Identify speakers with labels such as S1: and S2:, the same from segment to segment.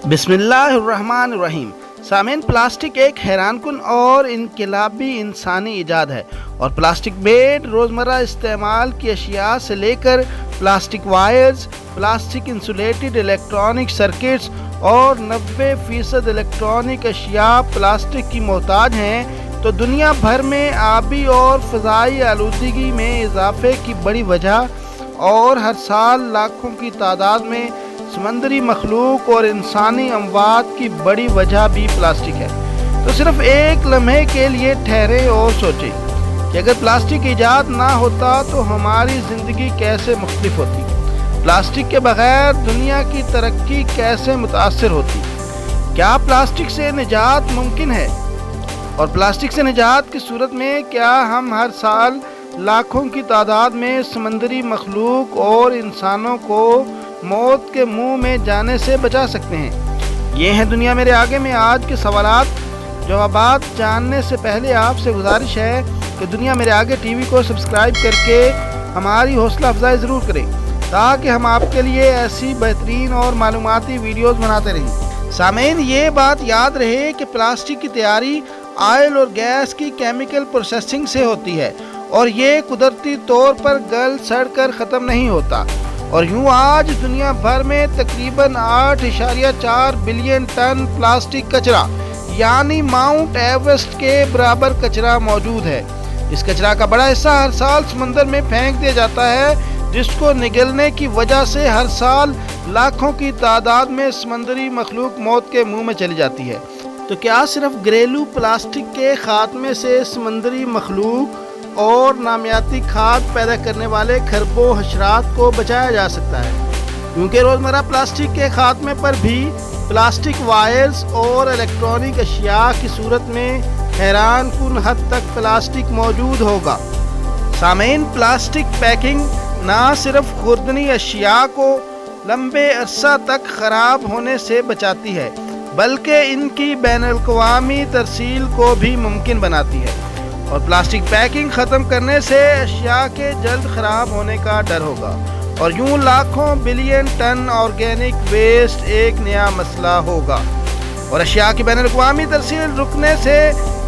S1: बिस्मिल्लाहिर्रहमानिर्रहीम। सामीन, प्लास्टिक एक हैरानकुन और इनकलाबी इंसानी ईजाद है और प्लास्टिक बेड, रोज़मर्रा इस्तेमाल की अशिया से लेकर plastic wires, plastic insulated electronic circuits और 90% इलेक्ट्रॉनिक अशिया प्लास्टिक की मोहताज हैं, तो दुनिया भर में आबी और फ़ज़ाई आलूदगी में इजाफे की बड़ी वजह और हर साल लाखों की तादाद में समंदरी मखलूक और इंसानी अमवात की बड़ी वजह भी प्लास्टिक है। तो सिर्फ एक लम्हे के लिए ठहरें और सोचें कि अगर प्लास्टिक ईजाद ना होता तो हमारी ज़िंदगी कैसे मुख्तलिफ होती, प्लास्टिक के बग़ैर दुनिया की तरक्की कैसे मुतासर होती, क्या प्लास्टिक से निजात मुमकिन है, और प्लास्टिक से निजात की सूरत में क्या हम हर साल लाखों की तादाद में समंदरी मखलूक और इंसानों को मौत के मुंह में जाने से बचा सकते हैं। ये हैं दुनिया मेरे आगे में आज के सवालात जवाबात। जानने से पहले आपसे गुजारिश है कि दुनिया मेरे आगे टीवी को सब्सक्राइब करके हमारी हौसला अफजाई ज़रूर करें, ताकि हम आपके लिए ऐसी बेहतरीन और मालूमाती वीडियोस बनाते रहें। सामीन, ये बात याद रहे कि प्लास्टिक की तैयारी ऑयल और गैस की केमिकल प्रोसेसिंग से होती है और ये कुदरती तौर पर गल सड़ कर ख़त्म नहीं होता। और यूँ आज दुनिया भर में तकरीबन 8.4 बिलियन टन प्लास्टिक कचरा यानी माउंट एवरेस्ट के बराबर कचरा मौजूद है। इस कचरा का बड़ा हिस्सा हर साल समंदर में फेंक दिया जाता है, जिसको निगलने की वजह से हर साल लाखों की तादाद में समंदरी मखलूक मौत के मुंह में चली जाती है। तो क्या सिर्फ घरेलू प्लास्टिक के खात्मे से समंदरी मखलूक और नामियाती खाद पैदा करने वाले खरबों हशरात को बचाया जा सकता है? क्योंकि रोज़मर्रा प्लास्टिक के खात्मे पर भी प्लास्टिक वायर्स और इलेक्ट्रॉनिक अशिया की सूरत में हैरान कुन हद तक प्लास्टिक मौजूद होगा। सामीन, प्लास्टिक पैकिंग ना सिर्फ खुर्दनी अशिया को लंबे अरसा तक ख़राब होने से बचाती है, बल्कि इनकी बैनुल-अक़वामी तरसील को भी मुमकिन बनाती है। और प्लास्टिक पैकिंग ख़त्म करने से अशिया के जल्द ख़राब होने का डर होगा और यूँ लाखों बिलियन टन ऑर्गेनिक वेस्ट एक नया मसला होगा। और अशिया की बैनुल-अक़वामी तरसील रुकने से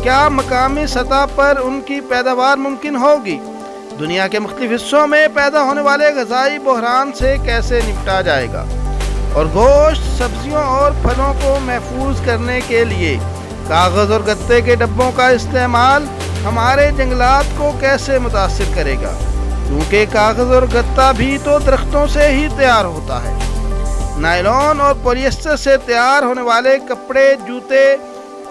S1: क्या मकामी सतह पर उनकी पैदावार मुमकिन होगी? दुनिया के मुख्तलिफ हिस्सों में पैदा होने वाले ग़ज़ाई बहरान से कैसे निपटा जाएगा? और गोश्त, सब्जियों और फलों को महफूज करने के लिए कागज़ और गत्ते के डब्बों का इस्तेमाल हमारे जंगलात को कैसे मुतासिर करेगा? क्योंकि कागज़ और गत्ता भी तो दरख्तों से ही तैयार होता है। नायलॉन और पॉलिएस्टर से तैयार होने वाले कपड़े, जूते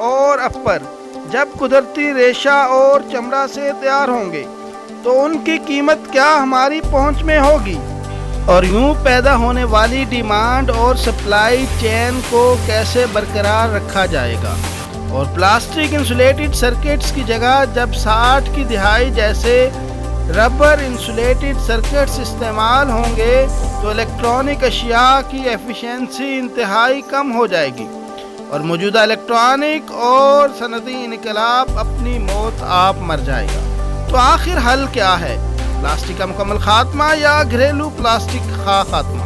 S1: और अप्पर जब कुदरती रेशा और चमड़ा से तैयार होंगे तो उनकी कीमत क्या हमारी पहुंच में होगी? और यूं पैदा होने वाली डिमांड और सप्लाई चेन को कैसे बरकरार रखा जाएगा? और प्लास्टिक इंसुलेटेड सर्किट्स की जगह जब 60 की दिहाई जैसे रबर इंसुलेटेड सर्किट्स इस्तेमाल होंगे तो इलेक्ट्रॉनिक अशिया की एफिशिएंसी इंतहाई कम हो जाएगी और मौजूदा इलेक्ट्रॉनिक और सनदी इनकलाब अपनी मौत आप मर जाएगा। तो आखिर हल क्या है? प्लास्टिक का मुकम्मल खात्मा या घरेलू प्लास्टिक का खात्मा?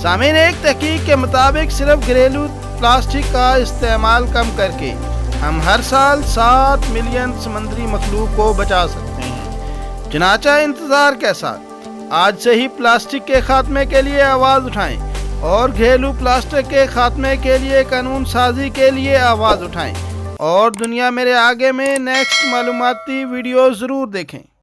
S1: सामीन, एक तहकीक के मुताबिक सिर्फ घरेलू प्लास्टिक का इस्तेमाल कम करके हम हर साल 7 मिलियन समंदरी मखलूक को बचा सकते हैं। चनाचा इंतज़ार कैसा? आज से ही प्लास्टिक के खात्मे के लिए आवाज़ उठाएं और घरेलू प्लास्टिक के खात्मे के लिए कानून साजी के लिए आवाज़ उठाएं और दुनिया मेरे आगे में नेक्स्ट मालूमाती वीडियो ज़रूर देखें।